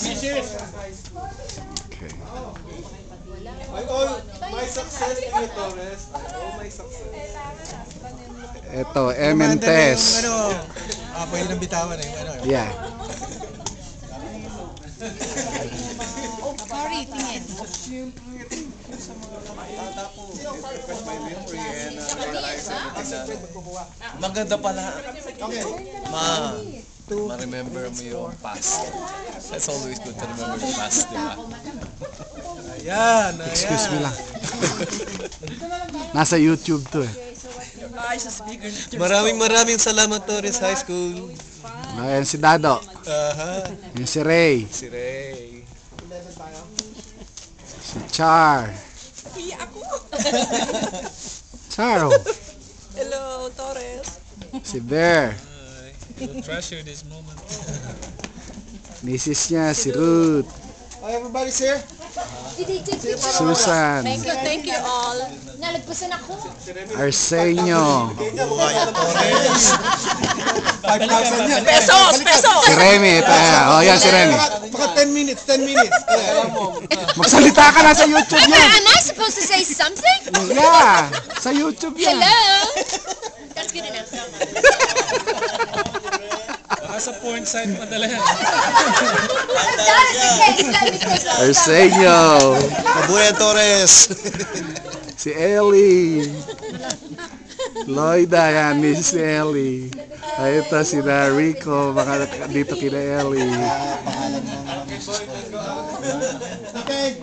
Okay. My success in you, Torres. My success. Ito, Ementes. Pwede nang bitawan eh. Yeah. Sorry, tingin. Maganda pala. Ma-remember mo yung past. It's always good to remember the past, di ba? Ayan. Excuse me lang. Nasa YouTube to eh. Maraming salamat, Torres High School. Ayan si Dado. Ayan si Ray. Si Ray. Si Char. Charo. Hello, Torres. Si Bear. We'll treasure this moment. Mrs. niya, si Ruth. Everybody's here? Susan. Thank you all. Nalagpusan ako. Arsenio. 5,000 yan. Pesos! Si Remy. Oh, yan si Remy. Baka 10 minutes. Magsalita ka na sa YouTube yan. Am I supposed to say something? Yeah. Sa YouTube yan. Hello? That's good enough. Baka sa porn site madala yan. Arsenio. Mabuhay, Torres. Si Ellie. Lloyda, yan. Miss Ellie. Ay, ito si Rico. Baka dito kina Ellie. Okay.